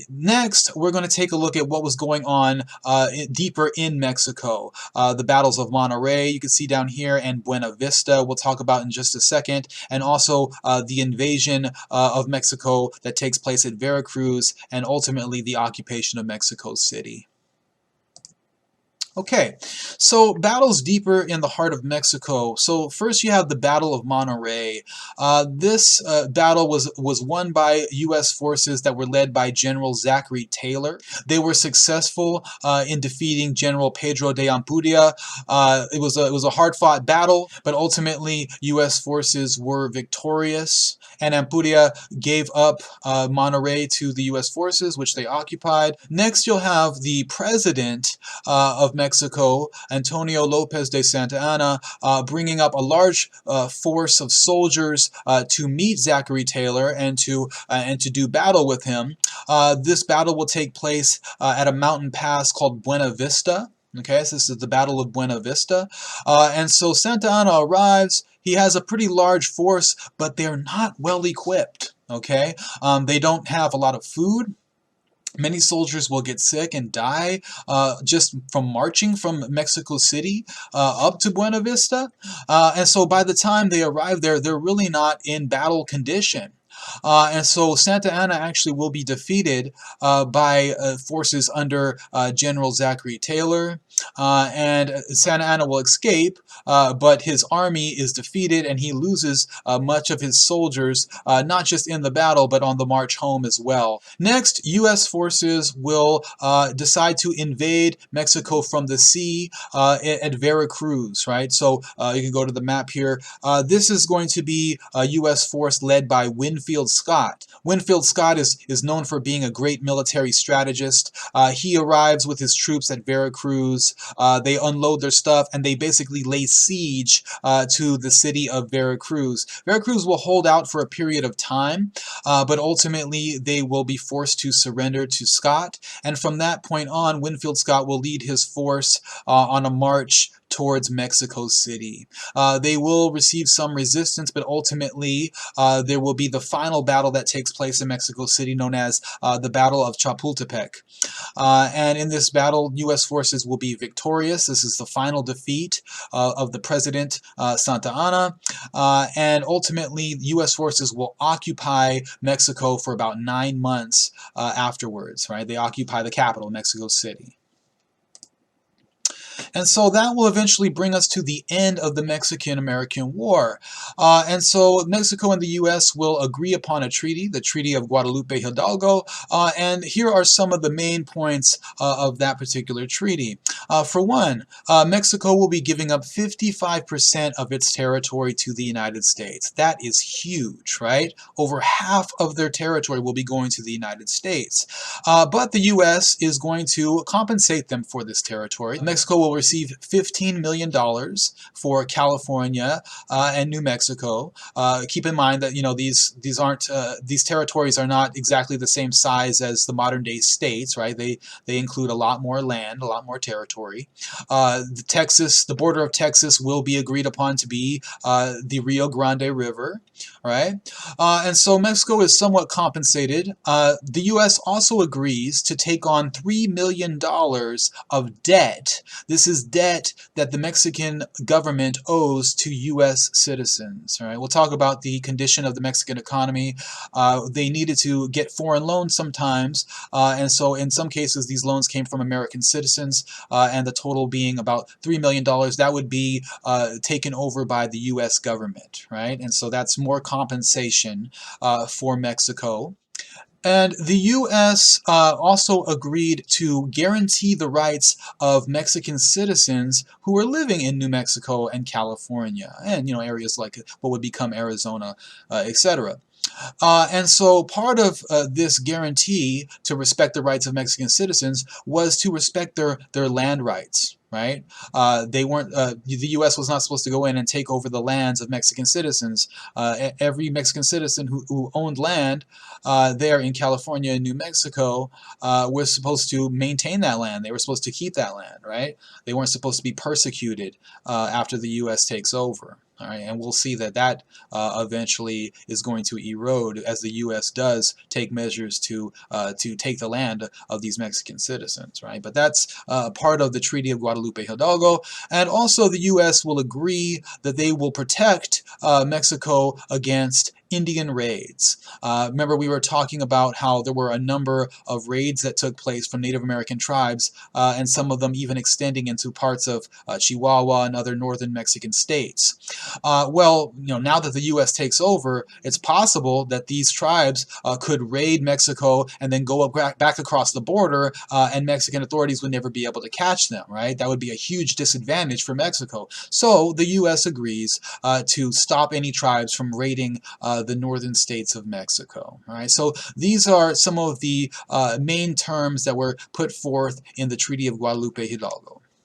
Next, we're going to take a look at what was going on deeper in Mexico. The battles of Monterrey, you can see down here, and Buena Vista, we'll talk about in just a second, and also the invasion of Mexico that takes place at Veracruz, and ultimately the occupation of Mexico City. Okay, so battles deeper in the heart of Mexico. So first you have the Battle of Monterrey. This battle was won by U.S. forces that were led by General Zachary Taylor. They were successful in defeating General Pedro de Ampudia. It was a hard-fought battle, but ultimately U.S. forces were victorious, and Ampudia gave up Monterrey to the U.S. forces, which they occupied. Next, you'll have the president of Mexico, Antonio Lopez de Santa Anna, bringing up a large force of soldiers to meet Zachary Taylor and to do battle with him. This battle will take place at a mountain pass called Buena Vista. Okay, so this is the Battle of Buena Vista. And so Santa Anna arrives. He has a pretty large force, but they're not well equipped. Okay, they don't have a lot of food. Many soldiers will get sick and die just from marching from Mexico City up to Buena Vista. And so by the time they arrive there, they're really not in battle condition. And so Santa Anna actually will be defeated by forces under General Zachary Taylor. And Santa Anna will escape, but his army is defeated and he loses much of his soldiers, not just in the battle, but on the march home as well. Next, U.S. forces will decide to invade Mexico from the sea at Veracruz, right? So you can go to the map here. This is going to be a U.S. force led by Winfield Scott. Winfield Scott is known for being a great military strategist. He arrives with his troops at Veracruz. They unload their stuff and they basically lay siege to the city of Veracruz. Veracruz will hold out for a period of time, but ultimately they will be forced to surrender to Scott. And from that point on, Winfield Scott will lead his force on a march towards Mexico City. They will receive some resistance, but ultimately there will be the final battle that takes place in Mexico City, known as the Battle of Chapultepec. And in this battle, U.S. forces will be victorious. This is the final defeat of the president, Santa Anna. And ultimately, U.S. forces will occupy Mexico for about 9 months afterwards, right? They occupy the capital, Mexico City. And so that will eventually bring us to the end of the Mexican-American War. And so Mexico and the U.S. will agree upon a treaty, the Treaty of Guadalupe Hidalgo, and here are some of the main points of that particular treaty. For one, Mexico will be giving up 55% of its territory to the United States. That is huge, right? Over half of their territory will be going to the United States. But the U.S. is going to compensate them for this territory. Mexico will receive $15 million for California and New Mexico. Keep in mind that these territories are not exactly the same size as the modern day states, right? They include a lot more land, a lot more territory. The border of Texas will be agreed upon to be the Rio Grande River, right? And so Mexico is somewhat compensated. The U.S. also agrees to take on $3 million of debt. This is debt that the Mexican government owes to U.S. citizens. All right, we'll talk about the condition of the Mexican economy. They needed to get foreign loans sometimes, and so in some cases these loans came from American citizens, and the total being about $3 million. That would be taken over by the U.S. government, right? And so that's more compensation for Mexico. And the U.S. Also agreed to guarantee the rights of Mexican citizens who were living in New Mexico and California, and areas like what would become Arizona, etc. And so part of this guarantee to respect the rights of Mexican citizens was to respect their land rights. Right? They weren't. The U.S. was not supposed to go in and take over the lands of Mexican citizens. Every Mexican citizen who owned land there in California and New Mexico was supposed to maintain that land. They were supposed to keep that land. Right? They weren't supposed to be persecuted after the U.S. takes over. All right, and we'll see that that eventually is going to erode as the U.S. does take measures to take the land of these Mexican citizens, right? But that's part of the Treaty of Guadalupe Hidalgo, and also the U.S. will agree that they will protect Mexico against Indian raids. Remember, we were talking about how there were a number of raids that took place from Native American tribes, and some of them even extending into parts of Chihuahua and other northern Mexican states. Well, now that the U.S. takes over, it's possible that these tribes could raid Mexico and then go back across the border, and Mexican authorities would never be able to catch them, right? That would be a huge disadvantage for Mexico. So the U.S. agrees to stop any tribes from raiding the northern states of Mexico. All right, so these are some of the main terms that were put forth in the Treaty of Guadalupe Hidalgo.